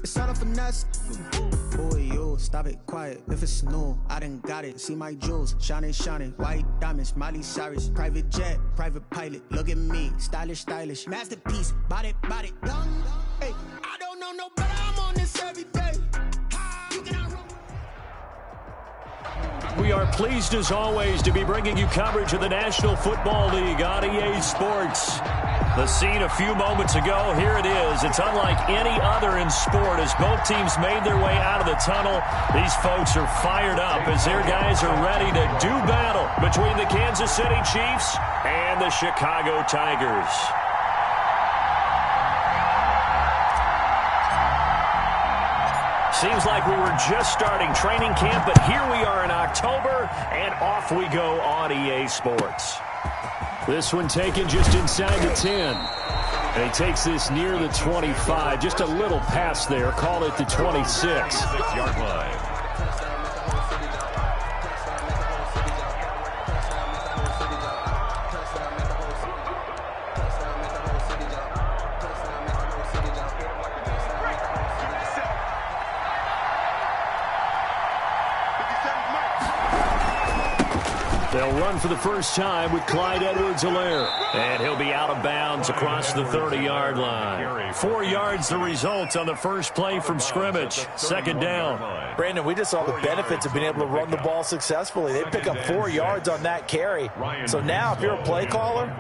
It's not a finesse. Boy, you stop it quiet. If it's new, I done got it. See my jewels, shining, white diamonds, Miley Cyrus, private jet, private pilot. Look at me, stylish, masterpiece, body, young. Hey, I don't know no better. I'm on this every day. We are pleased as always to be bringing you coverage of the National Football League on EA Sports. The scene a few moments ago, here it is. It's unlike any other in sport as both teams made their way out of the tunnel. These folks are fired up as their guys are ready to do battle between the Kansas City Chiefs and the Chicago Tigers. Seems like we were just starting training camp, but here we are in October, and off we go on EA Sports. This one taken just inside the 10. And he takes this near the 25. Just a little pass there. Call it the 26. 6-yard line. They'll run for the first time with Clyde Edwards-Helaire. And he'll be out of bounds across the 30-yard line. 4 yards the result on the first play from scrimmage. Second down. Brandon, we just saw the benefits of being able to run the ball successfully. They pick up 4 yards on that carry. So now if you're a play caller,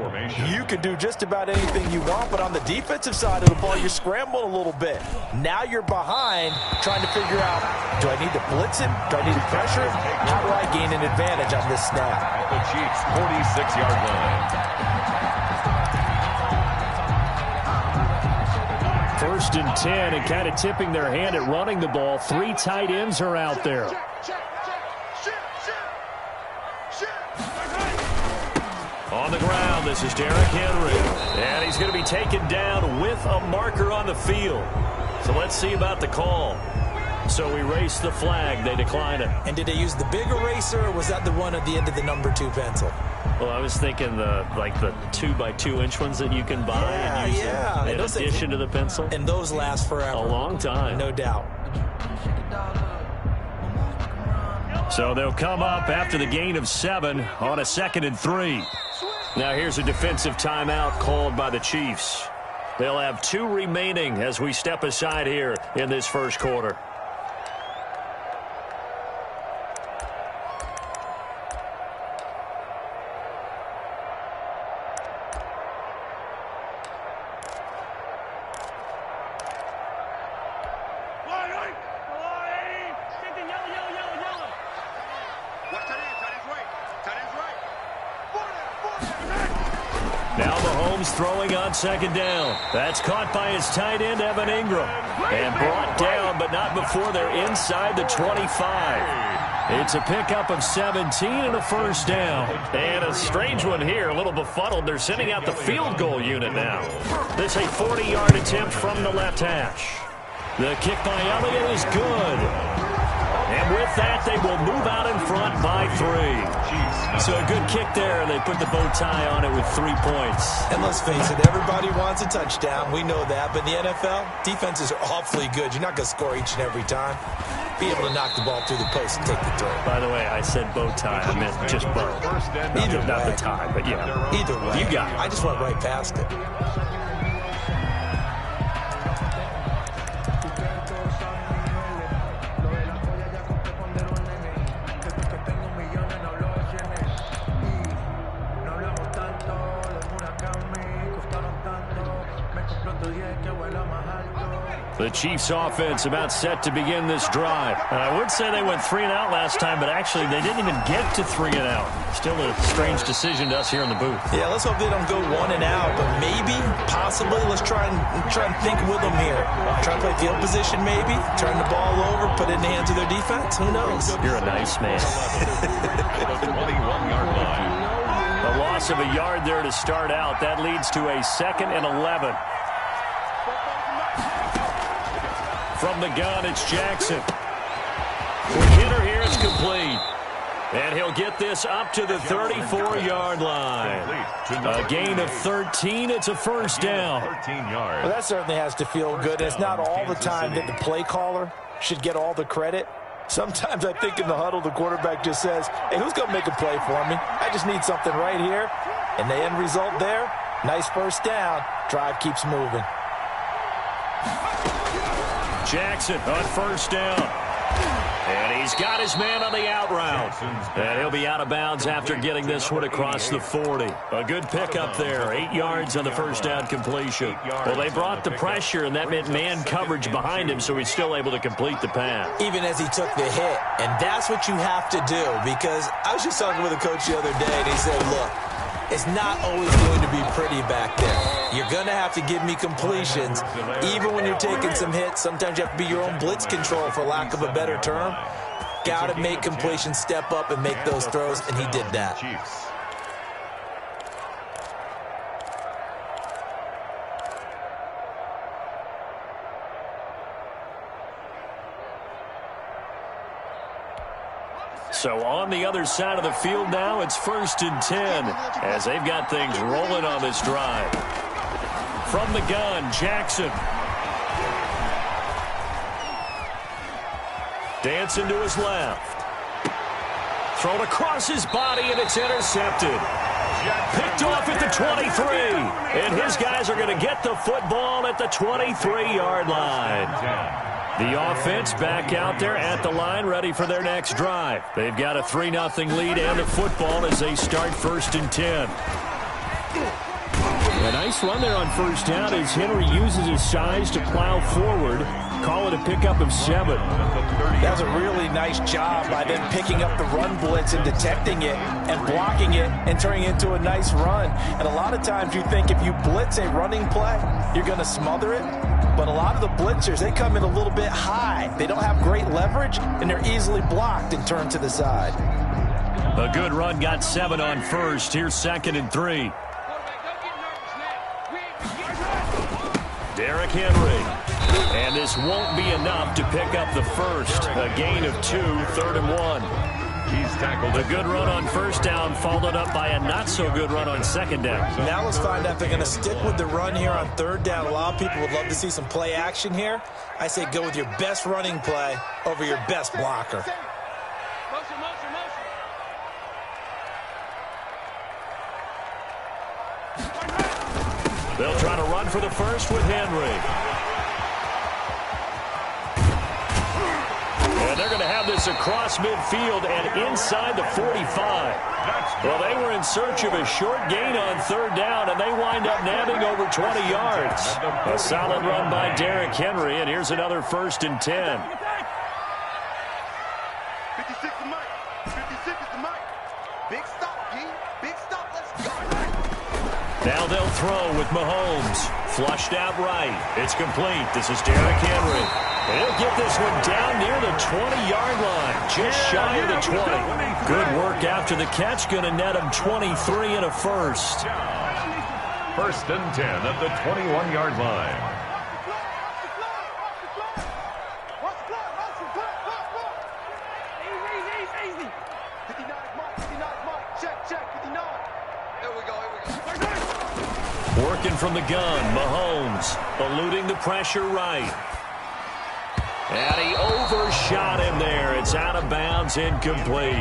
you can do just about anything you want. But on the defensive side of the ball, you're scrambling a little bit. Now you're behind trying to figure out, do I need to blitz him? Do I need to pressure him? How do I gain an advantage on this snap? At the Chiefs' 46-yard line. First and 10, and kind of tipping their hand at running the ball. 3 tight ends are out there. On the ground, this is Derrick Henry. And he's going to be taken down with a marker on the field. So let's see about the call. So we race the flag. They decline it. And did they use the big eraser, or was that the one at the end of the number 2 pencil? Well, I was thinking the 2x2-inch ones that you can buy and use in addition to the pencil. And those last forever. A long time. No doubt. So they'll come up after the gain of 7 on a 2nd and 3. Now here's a defensive timeout called by the Chiefs. They'll have 2 remaining as we step aside here in this first quarter. Now Mahomes throwing on 2nd down. That's caught by his tight end, Evan Ingram. And brought down, but not before they're inside the 25. It's a pickup of 17 and a first down. And a strange one here, a little befuddled. They're sending out the field goal unit now. This a 40-yard attempt from the left hash. The kick by Elliott is good. And with that, they will move out in front by 3. So a good kick there. They put the bow tie on it with 3 points. And let's face it, everybody wants a touchdown. We know that. But in the NFL, defenses are awfully good. You're not going to score each and every time. Be able to knock the ball through the post and take the throw. By the way, I said bow tie. I meant just bow. Either not way. the tie, but yeah. Either way. You got it. I just went right past it. The Chiefs offense about set to begin this drive. And I would say they went 3 and out last time, but actually they didn't even get to 3 and out. Still a strange decision to us here in the booth. Yeah, let's hope they don't go 1 and out, but maybe, possibly, let's try and think with them here. Try to play field position maybe, turn the ball over, put it in the hands of their defense. Who knows? You're a nice man. 21-yard line. A loss of a yard there to start out. That leads to a 2nd and 11. From the gun, it's Jackson. Quick hitter here, it's complete. And he'll get this up to the 34-yard line. A gain of 13. It's a first down. 13 yards. Well, that certainly has to feel good. It's not all the time that the play caller should get all the credit. Sometimes I think in the huddle, the quarterback just says, hey, who's going to make a play for me? I just need something right here. And the end result there, nice first down. Drive keeps moving. Jackson on first down. And he's got his man on the out route. And he'll be out of bounds after getting this one across the 40. A good pickup there. 8 yards on the first down completion. Well, they brought the pressure, and that meant man coverage behind him, so he's still able to complete the pass. Even as he took the hit. And that's what you have to do, because I was just talking with a coach the other day, and he said, look, it's not always going to be pretty back there. You're going to have to give me completions. Even when you're taking some hits, sometimes you have to be your own blitz control, for lack of a better term. Got to make completions, step up and make those throws, and he did that. So on the other side of the field now, it's 1st and 10 as they've got things rolling on this drive. From the gun, Jackson. Dancing to his left. Thrown across his body, and it's intercepted. Picked off at the 23. And his guys are going to get the football at the 23-yard line. The offense back out there at the line, ready for their next drive. They've got a 3-0 lead and the football as they start 1st and 10. A nice run there on first down as Henry uses his size to plow forward. Call it a pickup of 7. That was a really nice job by them picking up the run blitz and detecting it and blocking it and turning it into a nice run. And a lot of times you think if you blitz a running play, you're going to smother it. But a lot of the blitzers, they come in a little bit high. They don't have great leverage, and they're easily blocked and turned to the side. A good run got 7 on first. Here's 2nd and 3. Derrick Henry. And this won't be enough to pick up the first. A gain of 2, 3rd and 1. He's tackled. A good run on first down, followed up by a not-so-good run on 2nd down. Now let's find out if they're going to stick with the run here on 3rd down. A lot of people would love to see some play action here. I say go with your best running play over your best blocker. They'll try to run for the first with Henry. And they're going to have this across midfield and inside the 45. Well, they were in search of a short gain on 3rd down, and they wind up nabbing over 20 yards. A solid run by Derrick Henry, and here's another 1st and 10. 56 is Mike. 56 is the Mike. Big stop, G. Big stop. Let's go. Now they'll throw with Mahomes. Flushed out right. It's complete. This is Derrick Henry. And he'll get this one down near the 20-yard line, just shy of the 20. Good work after the catch. Going to net him 23 and a first. 1st and 10 at the 21-yard line. Working from the gun, Mahomes eluding the pressure right. And he overshot him there. It's out of bounds, incomplete.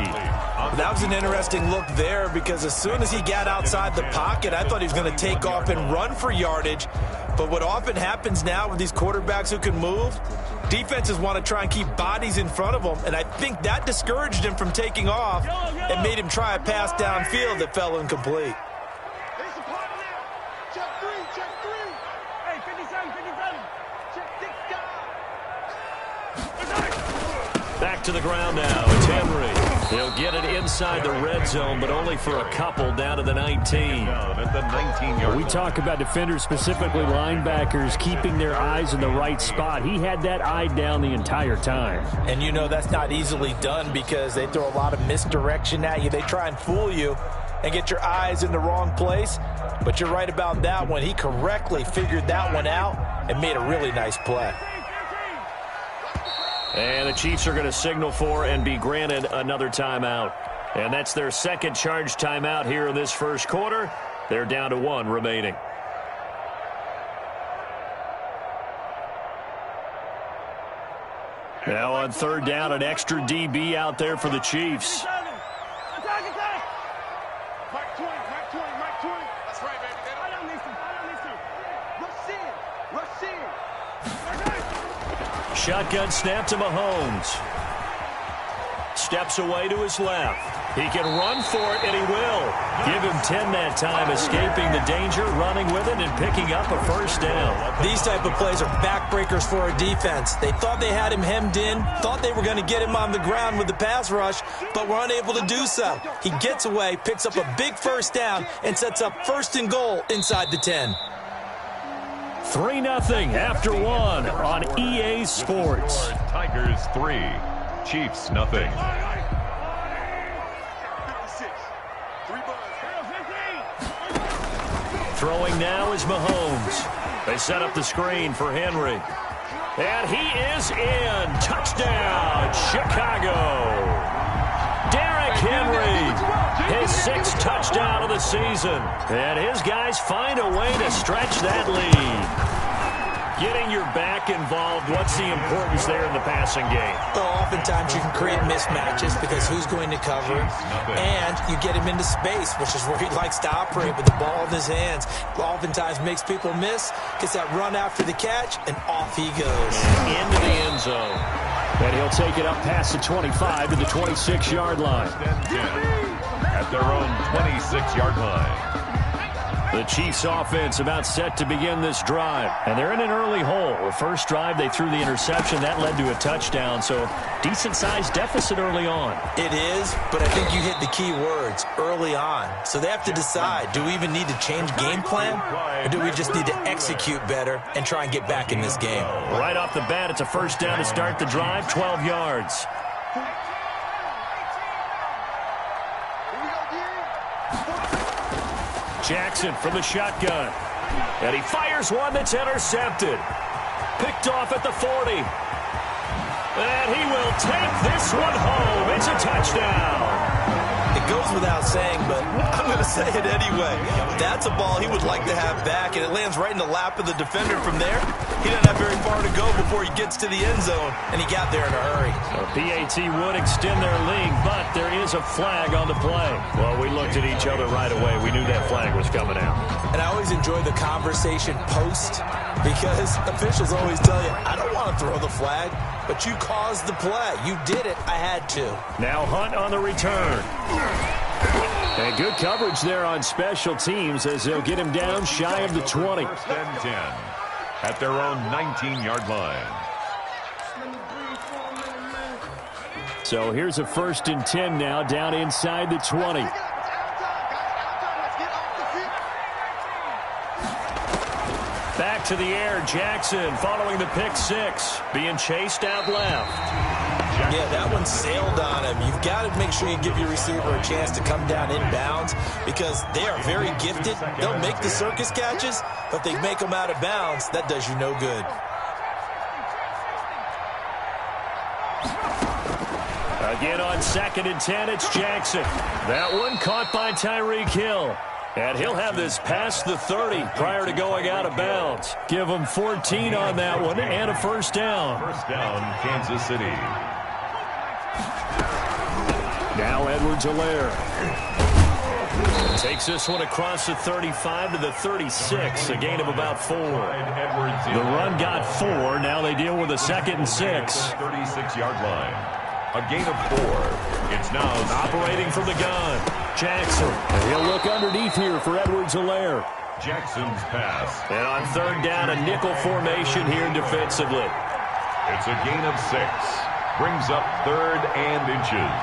That was an interesting look there because as soon as he got outside the pocket, I thought he was going to take off and run for yardage. But what often happens now with these quarterbacks who can move, defenses want to try and keep bodies in front of them, and I think that discouraged him from taking off and made him try a pass downfield that fell incomplete. Back to the ground now. It's Henry. He'll get it inside the red zone, but only for a couple down to the 19. At the 19-yard. We talk about defenders, specifically linebackers, keeping their eyes in the right spot. He had that eye down the entire time. And you know that's not easily done because they throw a lot of misdirection at you. They try and fool you and get your eyes in the wrong place. But you're right about that one. He correctly figured that one out and made a really nice play. And the Chiefs are going to signal for and be granted another timeout. And that's their second charge timeout here in this first quarter. They're down to 1 remaining. Now on third down, an extra DB out there for the Chiefs. Shotgun snap to Mahomes. Steps away to his left. He can run for it, and he will. Give him 10 that time, escaping the danger, running with it, and picking up a first down. These type of plays are backbreakers for a defense. They thought they had him hemmed in, thought they were going to get him on the ground with the pass rush, but were unable to do so. He gets away, picks up a big first down, and sets up 1st and goal inside the 10. 3-0 after 1 on EA Sports. Tigers 3, Chiefs nothing. Throwing now is Mahomes. They set up the screen for Henry. And he is in. Touchdown, Chicago. Derrick Henry, his 6th touchdown of the season. And his guys find a way to stretch that lead. Getting your back involved, what's the importance there in the passing game? Well, oftentimes you can create mismatches because who's going to cover, and you get him into space, which is where he likes to operate with the ball in his hands. Oftentimes makes people miss, gets that run after the catch, and off he goes. Into the end zone. And he'll take it up past the 25 to the 26-yard line. At their own 26-yard line. The Chiefs offense about set to begin this drive. And they're in an early hole. The first drive, they threw the interception. That led to a touchdown. So decent-sized deficit early on. It is, but I think you hit the key words, early on. So they have to decide, do we even need to change game plan? Or do we just need to execute better and try and get back in this game? Right off the bat, it's a first down to start the drive, 12 yards. Jackson from the shotgun. And he fires one that's intercepted. Picked off at the 40. And he will take this one home. It's a touchdown. It goes without saying, but I'm going to say it anyway. That's a ball he would like to have back, and it lands right in the lap of the defender from there. He doesn't have very far to go before he gets to the end zone, and he got there in a hurry. So PAT would extend their lead, but there is a flag on the play. Well, we looked at each other right away. We knew that flag was coming out. And I always enjoy the conversation post, because officials always tell you, I don't want to throw the flag, but you caused the play. You did it. I had to. Now Hunt on the return. And good coverage there on special teams as they'll get him down shy of the 20. 1st and 10 at their own 19-yard line. So here's a 1st and 10 now down inside the 20. Back to the air, Jackson following the pick 6, being chased out left. Yeah, that one sailed on him. You've got to make sure you give your receiver a chance to come down inbounds because they are very gifted. They'll make the circus catches, but they make them out of bounds. That does you no good. Again on 2nd and 10, it's Jackson. That one caught by Tyreek Hill. And he'll have this past the 30 prior to going out of bounds. Give him 14 on that one and a first down. First down, Kansas City. Now Edwards-Helaire takes this one across the 35 to the 36, a gain of about 4. The run got 4. Now they deal with a 2nd and 6. 36-yard line. A gain of 4. It's now operating from the gun. Jackson. And he'll look underneath here for Edwards-Helaire. Jackson's pass. And on 3rd down, a nickel formation here defensively. It's a gain of 6. Brings up 3rd and inches.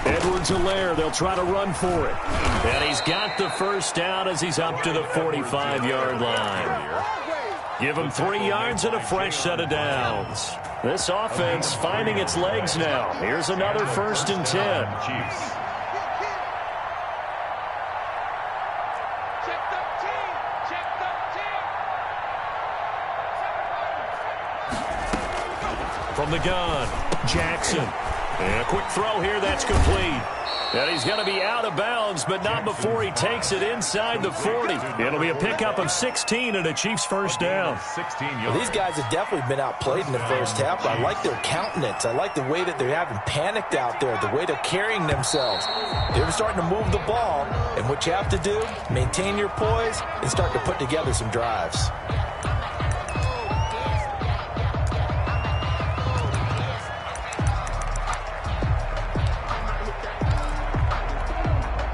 Edwards-Helaire, they'll try to run for it. And he's got the first down as he's up to the 45-yard line. Give him 3 yards and a fresh set of downs. This offense finding its legs now. Here's another 1st and 10. Chiefs. from the gun. Jackson. And a quick throw here. That's complete. And he's going to be out of bounds, but not before he takes it inside the 40. It'll be a pickup of 16 and a Chiefs first down. Well, these guys have definitely been outplayed in the first half, but I like their countenance. I like the way that they haven't panicked out there, the way they're carrying themselves. They're starting to move the ball, and what you have to do, maintain your poise and start to put together some drives.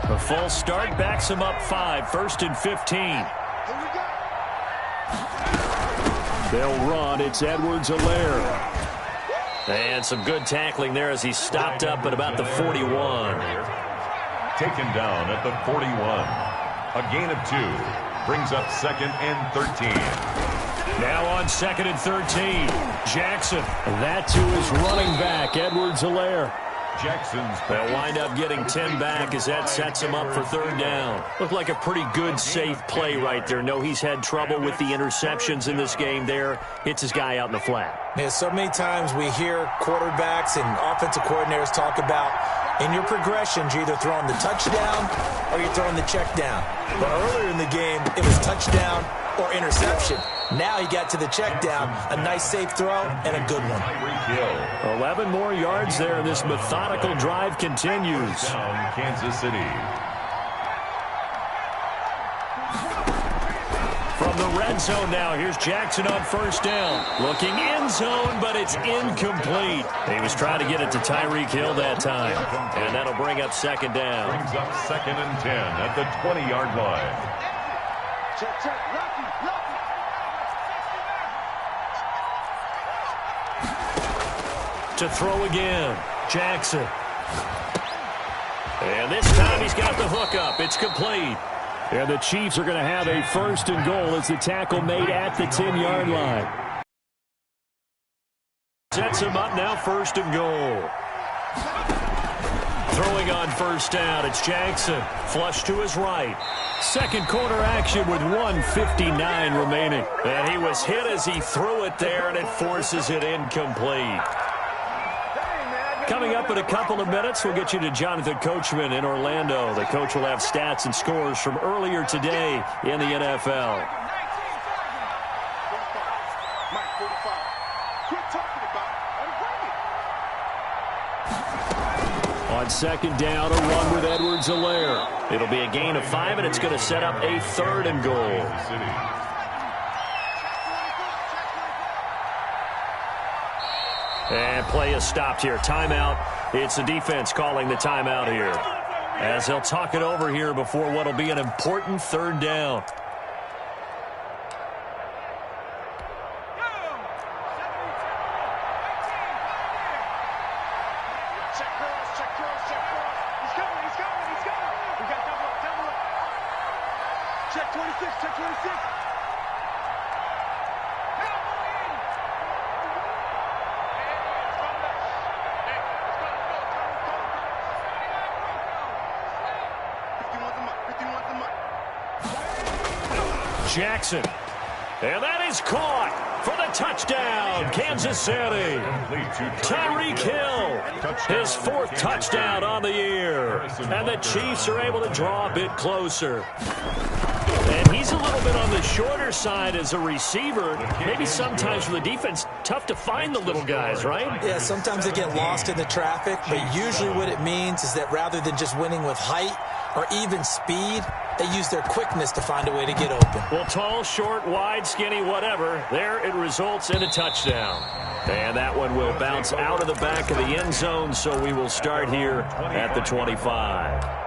A full start backs him up 5, 1st and 15. They'll run. It's Edwards-Helaire. And some good tackling there as he stopped up at about the 41. Taken down at the 41. A gain of 2. Brings up 2nd and 13. Now on 2nd and 13. Jackson. That to his running back, Edwards-Helaire. They'll wind up getting 10 back as that sets him up for 3rd down. Looked like a pretty good, safe play right there. No, he's had trouble with the interceptions in this game there. Hits his guy out in the flat. Man, so many times we hear quarterbacks and offensive coordinators talk about in your progressions, you're either throwing the touchdown or you're throwing the check down. But earlier in the game, it was touchdown or interception. Now he got to the check down, a nice safe throw, and a good one. 11 more yards there, and this methodical drive continues. Kansas City. From the red zone now, here's Jackson on 1st down. Looking end zone, but it's incomplete. He was trying to get it to Tyreek Hill that time. And that'll bring up 2nd down. Brings up 2nd and 10 at the 20-yard line. Check. Lucky. To throw again, Jackson. And this time he's got the hook up. It's complete. And the Chiefs are going to have a 1st and goal as the tackle made at the 10-yard line. Sets him up now, 1st and goal. Throwing on 1st down, it's Jackson. Flush to his right. 2nd quarter action with 1:59 remaining. And he was hit as he threw it there, and it forces it incomplete. Coming up in a couple of minutes, we'll get you to Jonathan Coachman in Orlando. The coach will have stats and scores from earlier today in the NFL. On 2nd down, a run with Edwards-Helaire. It'll be a gain of 5, and it's going to set up a 3rd and goal. And play is stopped here. Timeout. It's the defense calling the timeout here, as they'll talk it over here before what will be an important 3rd down. Check 26. Jackson. And that is caught for the touchdown, Kansas City. Tyreek Hill, his 4th touchdown on the year. And the Chiefs are able to draw a bit closer. And he's a little bit on the shorter side as a receiver. Maybe sometimes for the defense, tough to find the little guys, right? Yeah, sometimes they get lost in the traffic, but usually what it means is that rather than just winning with height or even speed, they use their quickness to find a way to get open. Well, tall, short, wide, skinny, whatever, there it results in a touchdown. And that one will bounce out of the back of the end zone, so we will start here at the 25.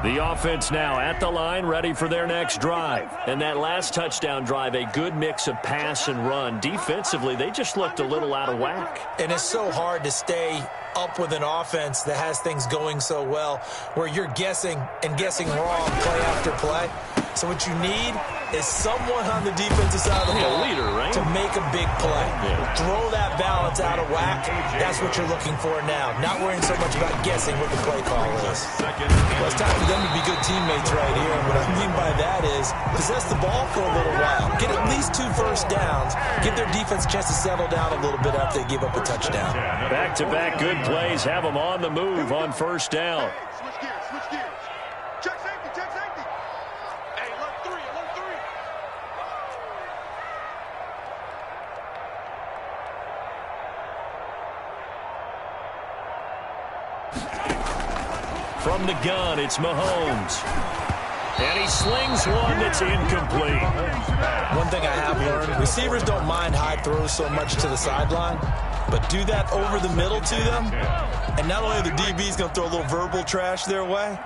The offense now at the line, ready for their next drive. And that last touchdown drive, a good mix of pass and run. Defensively, they just looked a little out of whack. And it's so hard to stay up with an offense that has things going so well, where you're guessing and guessing wrong play after play. So what you need is someone on the defensive side of the ball leader, right? to make a big play. Yeah. Throw that balance out of whack. That's what you're looking for now. Not worrying so much about guessing what the play call is. Well, it's time for them to be good teammates right here. And what I mean by that is possess the ball for a little while. Get at least 2 first downs. Give their defense a chance to settle down a little bit after they give up a touchdown. Back-to-back good plays have them on the move on first down. Switch gears, switch gears. Check safety, check safety. Hey, alert 3, alert 3. From the gun, it's Mahomes. And he slings one that's incomplete. One thing I have learned, receivers don't mind high throws so much to the sideline, but do that over the middle to them, and not only are the DBs going to throw a little verbal trash their way,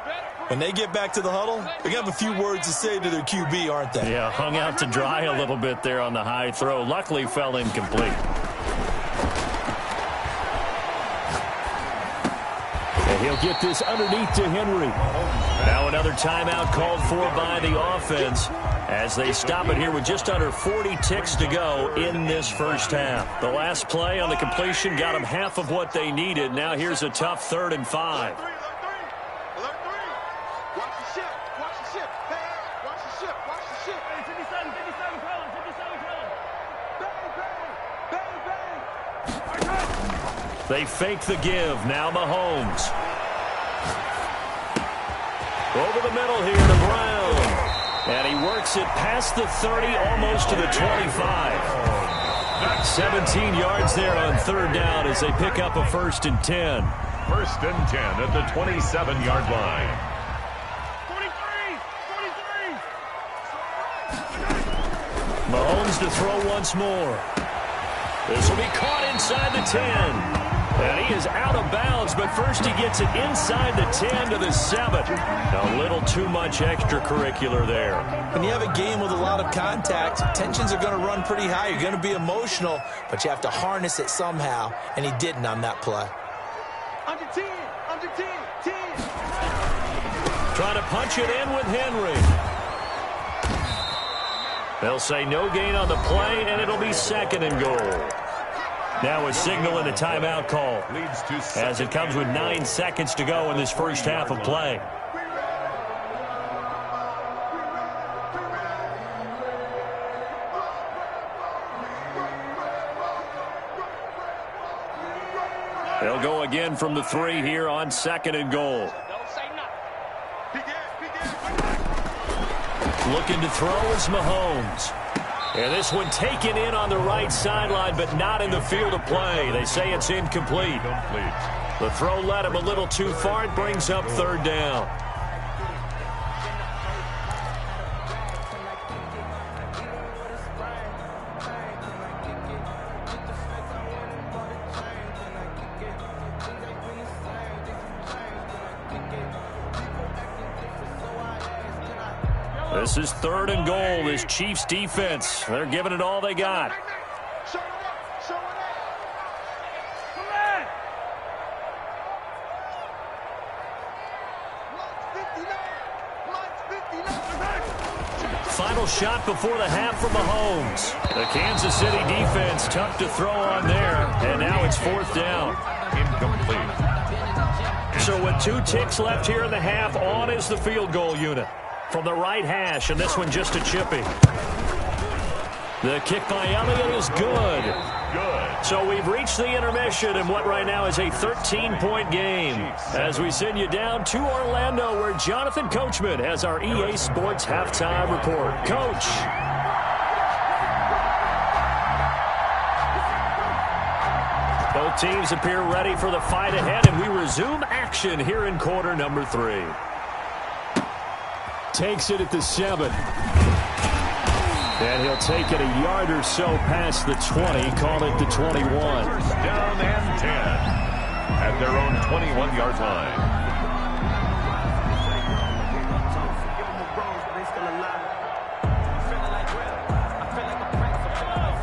when they get back to the huddle, they're going to have a few words to say to their QB, aren't they? Yeah, hung out to dry a little bit there on the high throw. Luckily fell incomplete. And he'll get this underneath to Henry. Now another timeout called for by the offense as they stop it here with just under 40 ticks to go in this first half. The last play on the completion got them half of what they needed. Now here's a tough 3rd and 5. Alert 3. Watch the ship, watch the ship. Hey, watch the ship, watch the ship. Hey, 57 calling, 57 calling. Bang, bang, bang, bang. They fake the give. Now Mahomes. Over the middle here to Brown. And he works it past the 30, almost to the 25. 17 yards there on 3rd down as they pick up a 1st and 10. 1st and 10 at the 27-yard line. 43. Mahomes to throw once more. This will be caught inside the 10. And he is out of bounds, but first he gets it inside the 10 to the 7. A little too much extracurricular there. When you have a game with a lot of contact, tensions are going to run pretty high. You're going to be emotional, but you have to harness it somehow, and he didn't on that play. Under 10, under 10, 10. Trying to punch it in with Henry. They'll say no gain on the play, and it'll be 2nd and goal. Now a signal and a timeout call as it comes with 9 seconds to go in this first half of play. They'll go again from the 3 here on 2nd and goal. Looking to throw is Mahomes. And this one taken in on the right sideline, but not in the field of play. They say it's incomplete. The throw led him a little too far. It brings up 3rd down. This is 3rd and goal. This Chiefs defense, they're giving it all they got. Final shot before the half from Mahomes. The Kansas City defense tough to throw on there, and now it's 4th down. Incomplete. So with 2 ticks left here in the half, on is the field goal unit. From the right hash, and this one just a chippy. The kick by Elliott is good. So we've reached the intermission in what right now is a 13-point game. As we send you down to Orlando, where Jonathan Coachman has our EA Sports halftime report. Coach. Both teams appear ready for the fight ahead, and we resume action here in quarter number 3. Takes it at the 7. And he'll take it a yard or so past the 20, call it the 21. Down and 10 at their own 21-yard line.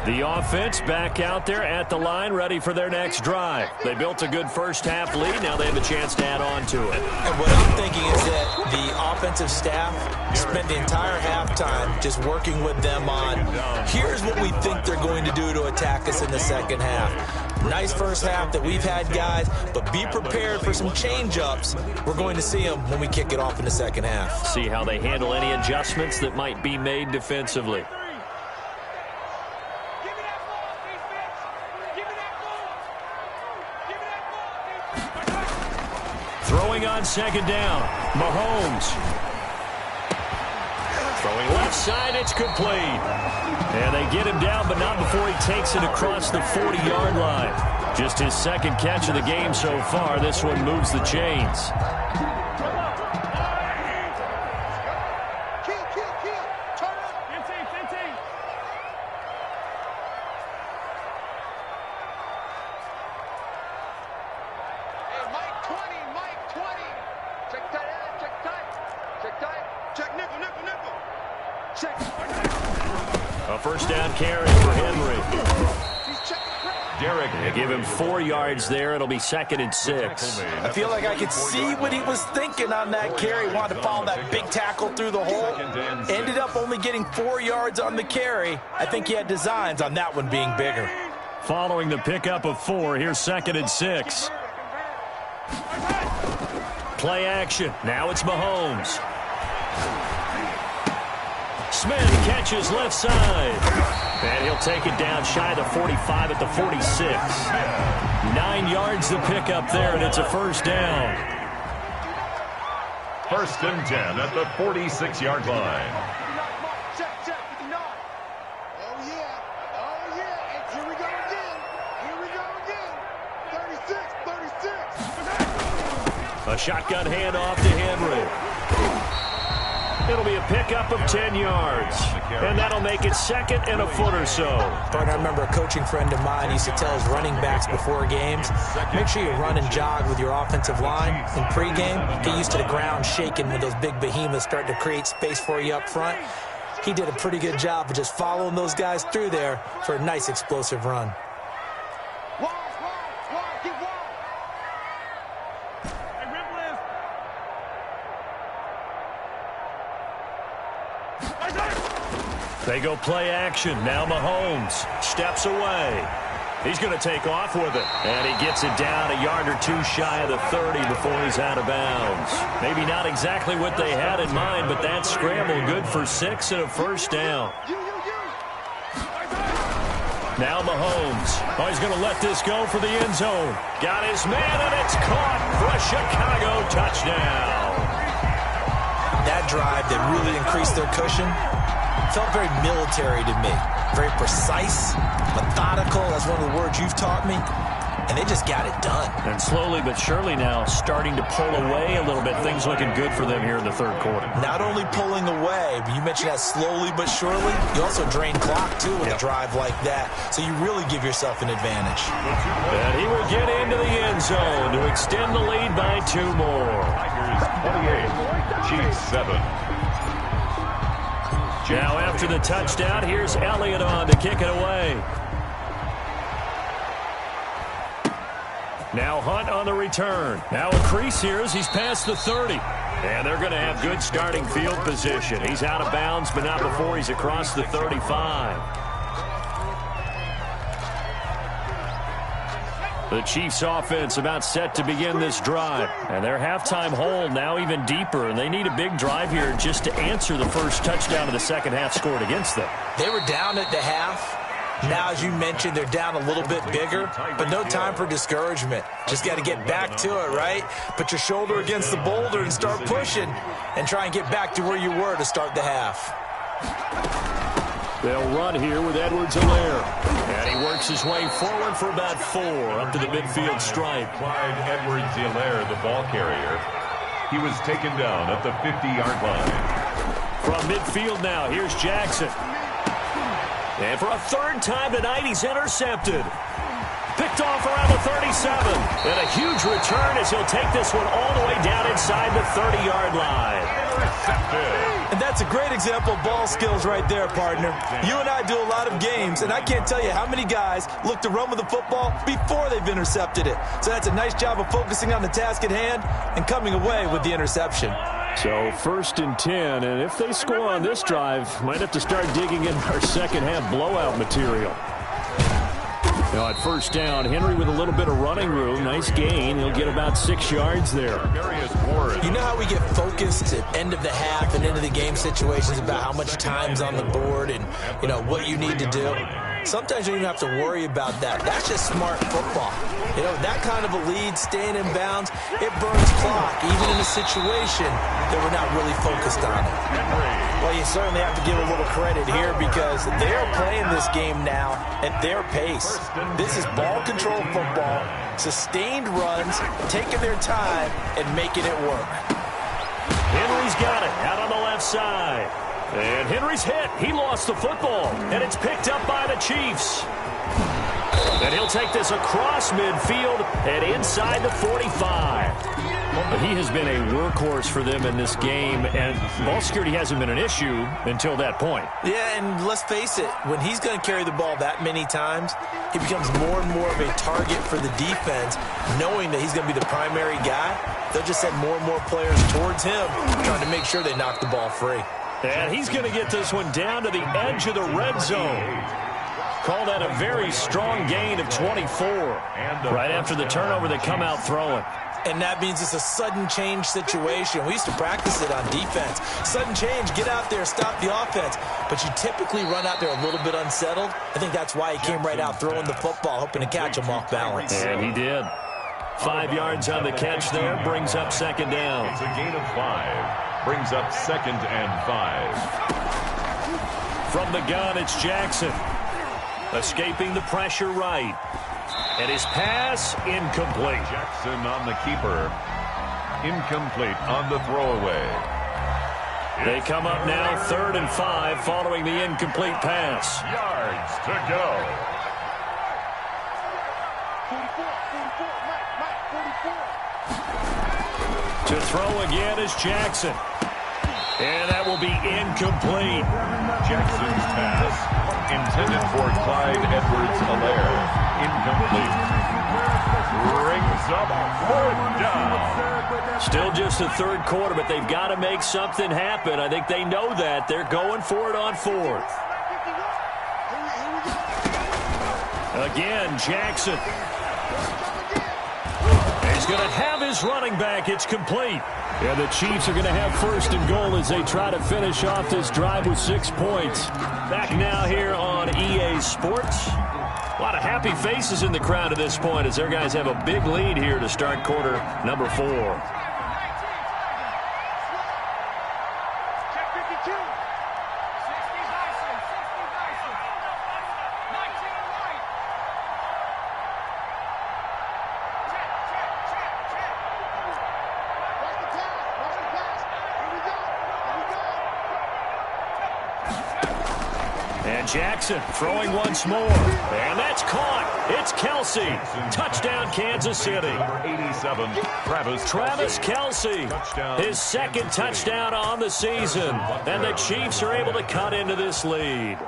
The offense back out there at the line, ready for their next drive. They built a good first-half lead. Now they have a chance to add on to it. And what I'm thinking is that the offensive staff spent the entire halftime just working with them on, here's what we think they're going to do to attack us in the second half. Nice first half that we've had, guys, but be prepared for some change-ups. We're going to see them when we kick it off in the second half. See how they handle any adjustments that might be made defensively. Throwing on second down, Mahomes. Throwing left side, it's complete. And they get him down, but not before he takes it across the 40-yard line. Just his second catch of the game so far. This one moves the chains. A first down carry for Henry. They give him 4 yards there. It'll be 2nd and 6. I feel like I could see what he was thinking on that carry. Wanted to follow that big tackle through the hole. Ended up only getting 4 yards on the carry. I think he had designs on that one being bigger. Following the pickup of 4, here's 2nd and 6. Play action. Now it's Mahomes. Smith catches left side. And he'll take it down shy of the 45 at the 46. 9 yards to pick up there, and it's a first down. 1st and 10 at the 46-yard line. Oh, yeah. Oh, yeah. And here we go again. Here we go again. 36. A shotgun handoff to Henry. It'll be a pickup of 10 yards. And that'll make it 2nd and a foot or so. Partner, I remember a coaching friend of mine used to tell his running backs before games, make sure you run and jog with your offensive line in pregame. Get used to the ground shaking when those big behemoths start to create space for you up front. He did a pretty good job of just following those guys through there for a nice explosive run. They go play action. Now Mahomes steps away. He's going to take off with it. And he gets it down a yard or 2 shy of the 30 before he's out of bounds. Maybe not exactly what they had in mind, but that scramble good for 6 and a first down. Now Mahomes. Oh, he's going to let this go for the end zone. Got his man, and it's caught for a Chicago touchdown. That drive that really increased their cushion felt very military to me. Very precise, methodical. That's one of the words you've taught me. And they just got it done. And slowly but surely now starting to pull away a little bit. Things looking good for them here in the 3rd quarter. Not only pulling away, but you mentioned that slowly but surely. You also drain clock, too, with a drive like that. So you really give yourself an advantage. And he will get into the end zone to extend the lead by 2 more. Tigers 28, Chiefs 7. Now after the touchdown, here's Elliott on to kick it away. Now Hunt on the return. Now a crease here as he's past the 30. And they're going to have good starting field position. He's out of bounds, but not before he's across the 35. The Chiefs offense about set to begin this drive. And their halftime hole now even deeper. And they need a big drive here just to answer the first touchdown of the second half scored against them. They were down at the half. Now, as you mentioned, they're down a little bit bigger, but no time for discouragement. Just got to get back to it, right? Put your shoulder against the boulder and start pushing and try and get back to where you were to start the half. They'll run here with Edwards-Helaire. And he works his way forward for about 4 up to the midfield stripe. Clyde Edwards-Helaire, the ball carrier. He was taken down at the 50-yard line. From midfield now, here's Jackson. And for a 3rd time tonight, he's intercepted. Picked off around the 37. And a huge return as he'll take this one all the way down inside the 30-yard line. Intercepted. And That's a great example of ball skills right there, partner. You and I do a lot of games, and I can't tell you how many guys look to run with the football before they've intercepted it. So that's a nice job of focusing on the task at hand and coming away with the interception. So 1st and 10, and if they score on this drive, might have to start digging in our second half blowout material. Now at 1st down, Henry with a little bit of running room. Nice gain. He'll get about 6 yards there. You know how we get focused at end of the half and into the game situations about how much time's on the board and, you know, what you need to do? Sometimes you don't even have to worry about that. That's just smart football. You know, that kind of a lead, staying in bounds, it burns clock, even in a situation that we're not really focused on it. Well, you certainly have to give a little credit here because they're playing this game now at their pace. This is ball control football, sustained runs, taking their time, and making it work. Henry's got it out on the left side. And Henry's hit. He lost the football. And it's picked up by the Chiefs. And he'll take this across midfield and inside the 45. But he has been a workhorse for them in this game, and ball security hasn't been an issue until that point. Yeah, and let's face it, when he's going to carry the ball that many times, he becomes more and more of a target for the defense, knowing that he's going to be the primary guy. They'll just send more and more players towards him, trying to make sure they knock the ball free. And he's going to get this one down to the edge of the red zone. Call that a very strong gain of 24. Right after the turnover, they come out throwing. And that means it's a sudden change situation. We used to practice it on defense. Sudden change, get out there, stop the offense. But you typically run out there a little bit unsettled. I think that's why he came right out throwing the football, hoping to catch him off balance. And he did. 5 yards on the catch there, brings up 2nd down. It's a gain of 5. Brings up 2nd and 5. From the gun, it's Jackson. Escaping the pressure right. And his pass, incomplete. Jackson on the keeper. Incomplete on the throwaway. They come up now 3rd and 5 following the incomplete pass. Yards to go. 44, To throw again is Jackson. And that will be incomplete. Jackson's pass intended for Clyde Edwards-Helaire. Incomplete. Brings up 4th down. Still just the 3rd quarter, but they've got to make something happen. I think they know that. They're going for it on 4th. Again, Jackson. He's going to have his running back. It's complete. Yeah, the Chiefs are going to have 1st and goal as they try to finish off this drive with 6 points. Back now here on EA Sports. A lot of happy faces in the crowd at this point as their guys have a big lead here to start quarter number 4. Jackson throwing once more. And that's caught. It's Kelsey. Touchdown, Kansas City. Number 87, Travis Kelsey. His 2nd touchdown on the season. And the Chiefs are able to cut into this lead.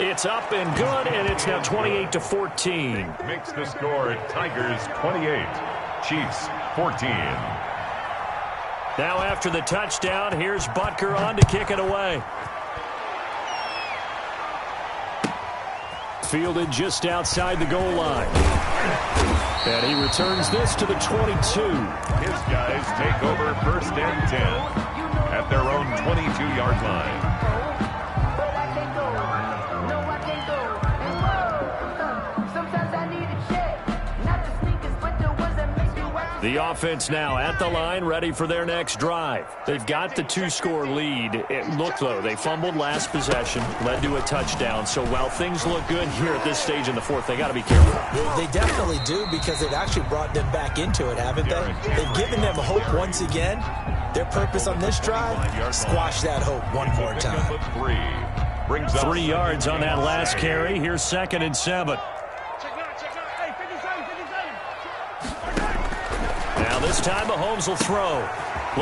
It's up and good, and it's now 28-14. Makes the score Tigers 28, Chiefs 14. Now after the touchdown, here's Butker on to kick it away. Fielded just outside the goal line. And he returns this to the 22. His guys take over 1st and 10 at their own 22-yard line. The offense now at the line, ready for their next drive. They've got the 2-score lead. Look, though, they fumbled last possession, led to a touchdown. So while things look good here at this stage in the 4th, they got to be careful. They definitely do because they've actually brought them back into it, haven't they? They've given them hope once again. Their purpose on this drive, squash that hope one more time. 3 yards on that last carry. Here's 2nd and 7. Now this This time Mahomes will throw.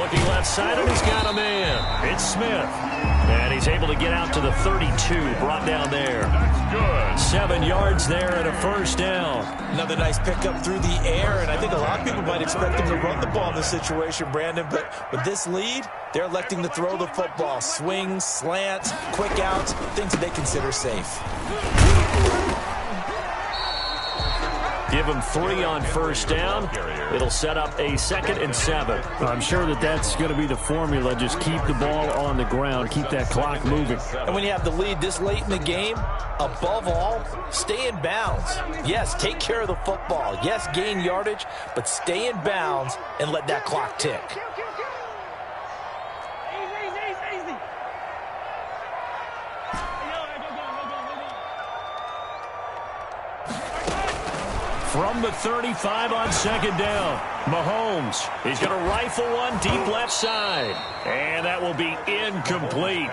Looking left side, and he's got him in. It's Smith. And he's able to get out to the 32, brought down there. That's good. 7 yards there and a first down. Another nice pickup through the air, and I think a lot of people might expect him to run the ball in this situation, Brandon, but with this lead, they're electing to throw the football. Swings, slants, quick outs, things that they consider safe. Give him 3 on first down. It'll set up a 2nd and 7. I'm sure that that's going to be the formula. Just keep the ball on the ground. Keep that clock moving. And when you have the lead this late in the game, above all, stay in bounds. Yes, take care of the football. Yes, gain yardage, but stay in bounds and let that clock tick. From the 35 on 2nd down, Mahomes. He's going to rifle one deep left side. And that will be incomplete.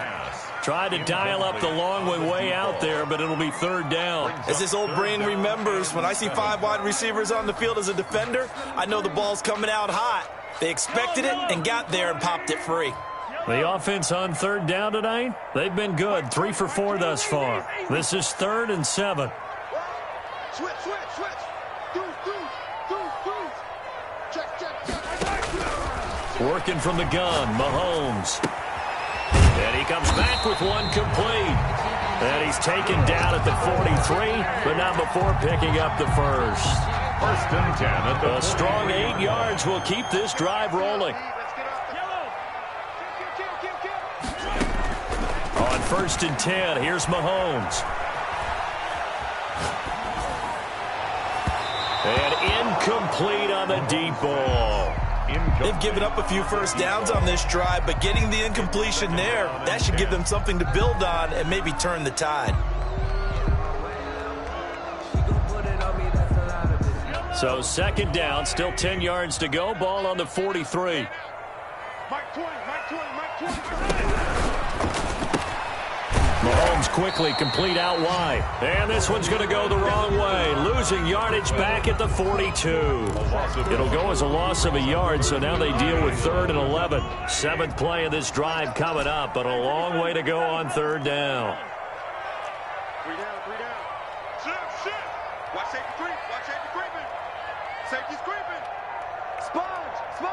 Tried to dial up the long way out there, but it'll be 3rd down. As this old brain remembers, when I see 5 wide receivers on the field as a defender, I know the ball's coming out hot. They expected it and got there and popped it free. The offense on 3rd down tonight, they've been good. 3 for 4 thus far. This is 3rd and 7. Switch. Working from the gun, Mahomes. And he comes back with one complete. And he's taken down at the 43, but not before picking up the first. 1st and 10 at the A strong 8 yards will keep this drive rolling. On 1st and 10, here's Mahomes. And incomplete on the deep ball. They've given up a few first downs on this drive, but getting the incompletion there, that should give them something to build on and maybe turn the tide. So 2nd down, still 10 yards to go. Ball on the 43. Mahomes quickly complete out wide. And this one's going to go the wrong way. Losing yardage back at the 42. It'll go as a loss of a yard, so now they deal with 3rd and 11. 7th play of this drive coming up, but a long way to go on 3rd down. 3 down. Sit. Watch safety creeping. Safety's creeping. Sponge. No.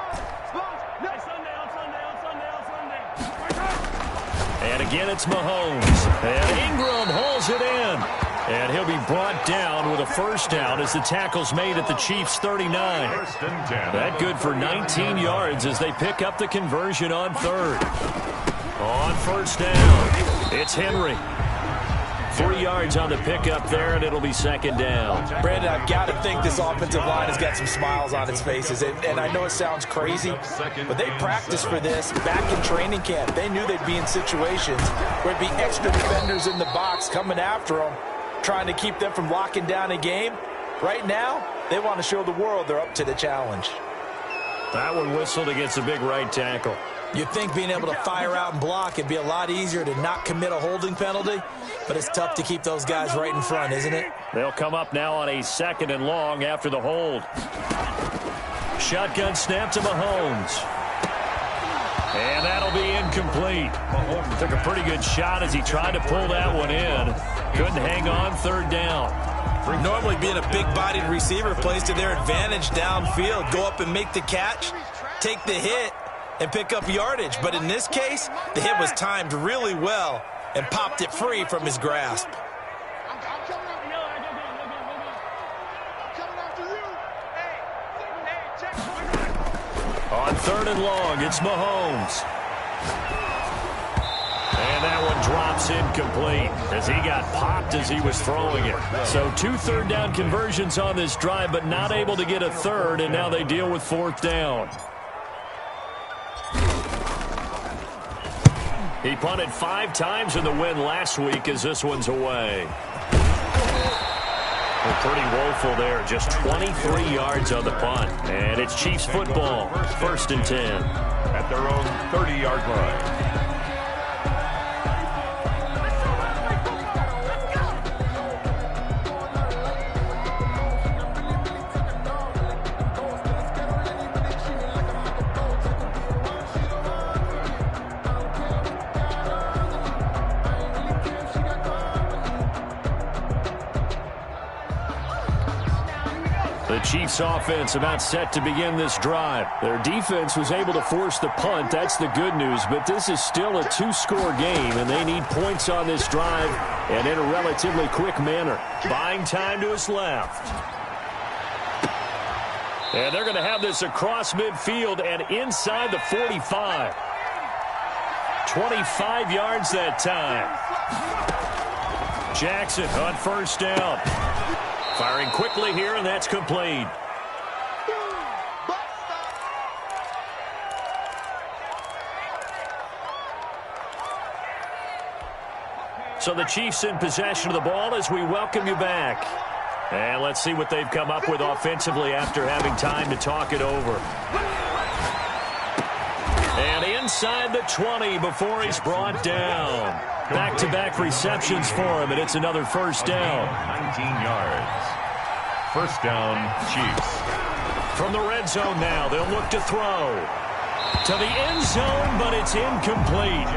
And again, it's Mahomes. And Ingram holds it in. And he'll be brought down with a first down as the tackle's made at the Chiefs' 39. 1st and 10. That good for 19 yards as they pick up the conversion on 3rd. On 1st down, it's Henry. 3 yards on the pickup there, and it'll be 2nd down. Brandon, I've got to think this offensive line has got some smiles on its faces. And I know it sounds crazy, but they practiced for this back in training camp. They knew they'd be in situations where it'd be extra defenders in the box coming after them, trying to keep them from locking down a game. Right now, they want to show the world they're up to the challenge. That one whistled against a big right tackle. You'd think being able to fire out and block it'd be a lot easier to not commit a holding penalty, but it's tough to keep those guys right in front, isn't it? They'll come up now on a 2nd and long after the hold. Shotgun snap to Mahomes. And that'll be incomplete. Mahomes took a pretty good shot as he tried to pull that one in. Couldn't hang on 3rd down. Normally being a big-bodied receiver plays to their advantage downfield. Go up and make the catch, take the hit, and pick up yardage. But in this case, the hit was timed really well and popped it free from his grasp. On 3rd and long, it's Mahomes. And that one drops incomplete as he got popped as he was throwing it. So 2 3rd down conversions on this drive, but not able to get a 3rd, and now they deal with 4th down. He punted 5 times in the win last week as this one's away. Well, pretty woeful there. Just 23 yards on the punt. And it's Chiefs football. 1st and 10. At their own 30-yard line. The Chiefs offense about set to begin this drive. Their defense was able to force the punt. That's the good news. But this is still a 2-score game, and they need points on this drive and in a relatively quick manner. Buying time to his left. And they're going to have this across midfield and inside the 45. 25 yards that time. Jackson on first down. Firing quickly here, and that's complete. So the Chiefs in possession of the ball as we welcome you back. And let's see what they've come up with offensively after having time to talk it over. And inside the 20 before he's brought down. Back-to-back receptions for him, and it's another first down. 19 yards. First down, Chiefs. From the red zone now, they'll look to throw. To the end zone, but it's incomplete.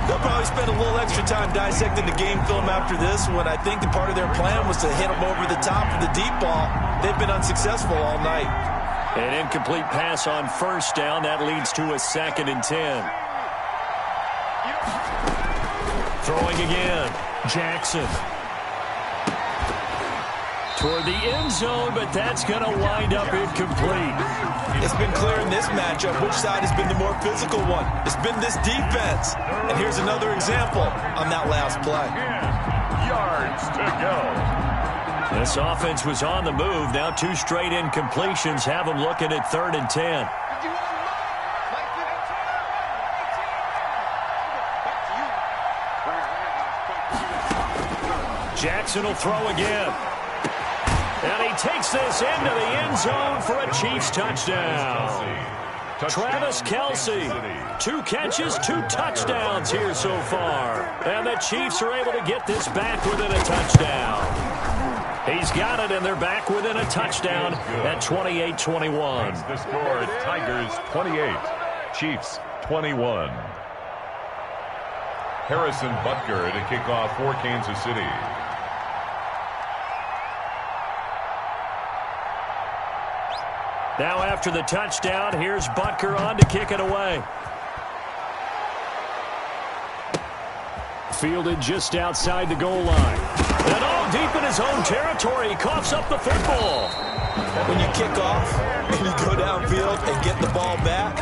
They'll probably spend a little extra time dissecting the game film after this one. I think the part of their plan was to hit them over the top of the deep ball. They've been unsuccessful all night. An incomplete pass on first down. That leads to a 2nd and 10. Throwing again. Jackson. Toward the end zone, but that's going to wind up incomplete. It's been clear in this matchup which side has been the more physical one. It's been this defense. And here's another example on that last play. Yards to go. This offense was on the move. Now 2 straight incompletions have them looking at 3rd and 10. Jackson will throw again. And he takes this into the end zone for a Chiefs touchdown. Travis Kelce, 2 catches, 2 touchdowns here so far. And the Chiefs are able to get this back within a touchdown. He's got it, and they're back within a touchdown at 28-21. The score, Tigers 28, Chiefs 21. Harrison Butker to kick off for Kansas City. Now after the touchdown, here's Butker on to kick it away. Fielded just outside the goal line. And all deep in his own territory, he coughs up the football. When you kick off and you go downfield and get the ball back,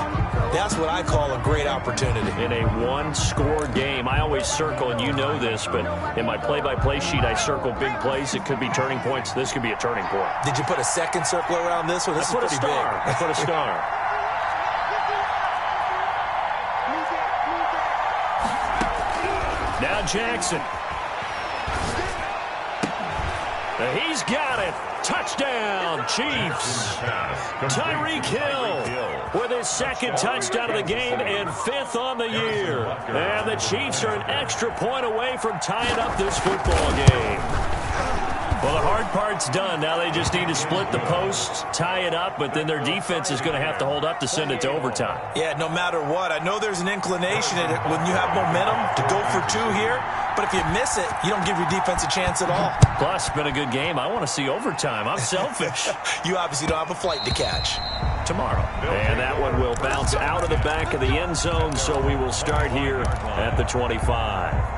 that's what I call a great opportunity. In a 1-score game, I always circle, and you know this, but in my play-by-play sheet, I circle big plays. It could be turning points. This could be a turning point. Did you put a second circle around this one? This is pretty big. I put a star. Now Jackson. He's got it. Touchdown, Chiefs. Tyreek Hill with his 2nd touchdown of the game and 5th on the year. And the Chiefs are an extra point away from tying up this football game. Well, the hard part's done. Now they just need to split the posts, tie it up, but then their defense is going to have to hold up to send it to overtime. Yeah, no matter what. I know there's an inclination when you have momentum to go for 2 here, but if you miss it, you don't give your defense a chance at all. Plus, it's been a good game. I want to see overtime. I'm selfish. You obviously don't have a flight to catch. Tomorrow. And that one will bounce out of the back of the end zone, so we will start here at the 25.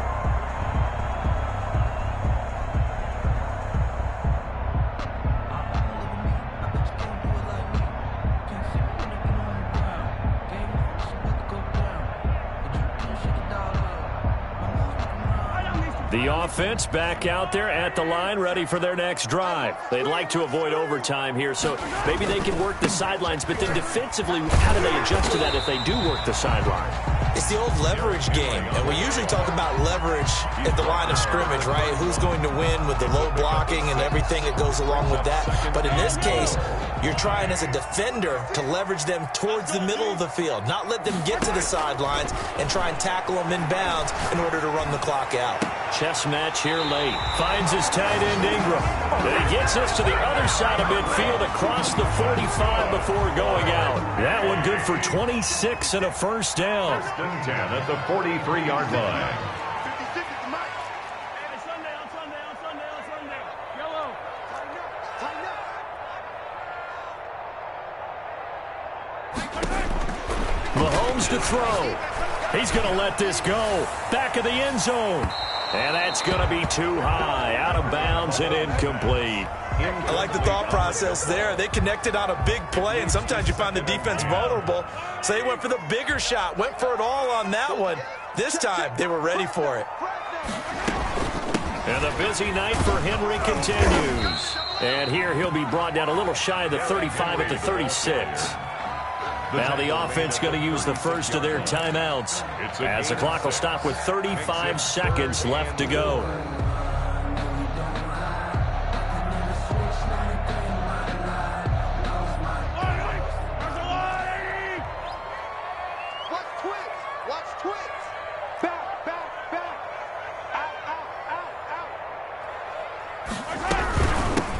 The offense back out there at the line, ready for their next drive. They'd like to avoid overtime here, so maybe they can work the sidelines, but then defensively, how do they adjust to that if they do work the sideline? It's the old leverage game, and we usually talk about leverage at the line of scrimmage, right? Who's going to win with the low blocking and everything that goes along with that. But in this case, you're trying as a defender to leverage them towards the middle of the field, not let them get to the sidelines and try and tackle them in bounds in order to run the clock out. Chess match here late. Finds his tight end Ingram. And he gets us to the other side of midfield across the 45 before going out. That one good for 26 and a first down. 10 at the 43-yard line. 56 is the mic. Hey, Sunday. Yellow. Tighten up. to throw. He's going to let this go. Back of the end zone. And that's going to be too high. Out of bounds and incomplete. I like the thought process there. They connected on a big play, and sometimes you find the defense vulnerable. So they went for the bigger shot, went for it all on that one. This time, they were ready for it. And the busy night for Henry continues. And here he'll be brought down a little shy of the 35 at the 36. Now the offense going to use the first of their timeouts as the clock will stop with 35 seconds left to go.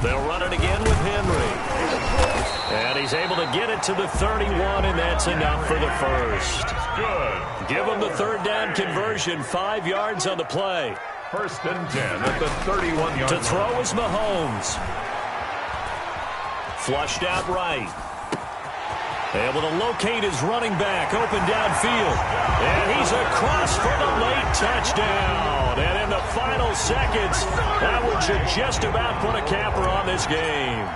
They'll run it again with Henry. And he's able to get it to the 31, and that's enough for the first. Good. Give him the third down conversion, 5 yards on the play. 1st and 10 at the 31-yard To line. throw is Mahomes. Flushed out right. Able to locate his running back, open downfield. And he's across for the late touchdown. And in the final seconds, that one should just about put a capper on this game.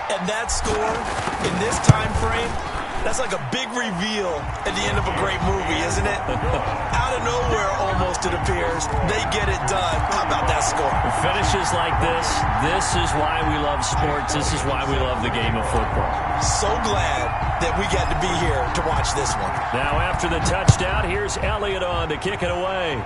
And that score, in this time frame, that's like a big reveal at the end of a great movie, isn't it? Out of nowhere, almost, it appears. They get it done. How about that score? Finishes like this is why we love sports. This is why we love the game of football. So glad that we got to be here to watch this one. Now after the touchdown, here's Elliott on to kick it away.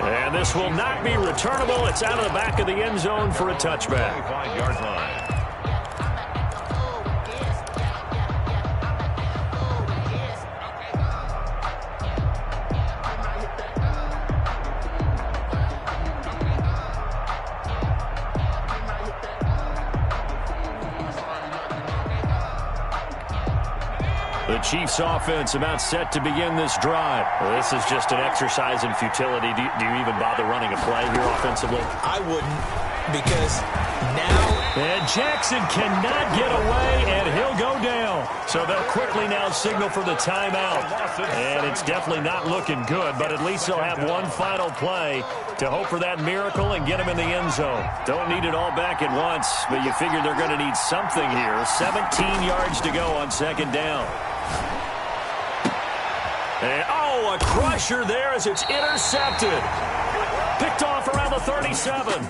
And this will not be returnable. It's out of the back of the end zone for a touchback. 25-yard line. The Chiefs offense about set to begin this drive. Well, this is just an exercise in futility. Do you even bother running a play here offensively? I wouldn't, because now... And Jackson cannot get away, and he'll go down. So they'll quickly now signal for the timeout. And it's definitely not looking good, but at least they'll have one final play to hope for that miracle and get him in the end zone. Don't need it all back at once, but you figure they're going to need something here. 17 yards to go on 2nd down. And, oh, a crusher there as it's intercepted. Picked off around the 37.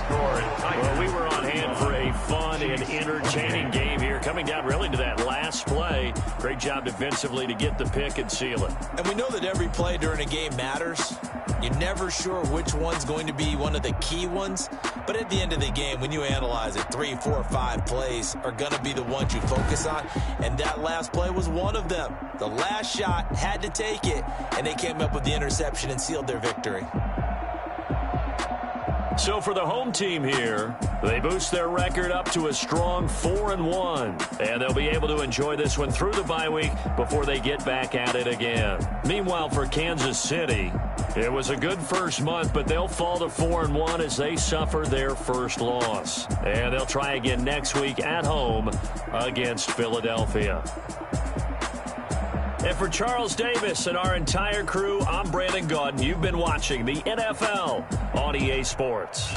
Well, we were on hand for a fun and entertaining game here. Coming down really to that last play. Great job defensively to get the pick and seal it. And we know that every play during a game matters. You're never sure which one's going to be one of the key ones. But at the end of the game, when you analyze it, 3, 4, 5 plays are going to be the ones you focus on. And that last play was one of them. The last shot had to take it, and they came up with the interception and sealed their victory. So for the home team here, they boost their record up to a strong 4-1. And they'll be able to enjoy this one through the bye week before they get back at it again. Meanwhile, for Kansas City, it was a good first month, but they'll fall to 4-1 as they suffer their first loss. And they'll try again next week at home against Philadelphia. And for Charles Davis and our entire crew, I'm Brandon Gaudin. You've been watching the NFL on EA Sports.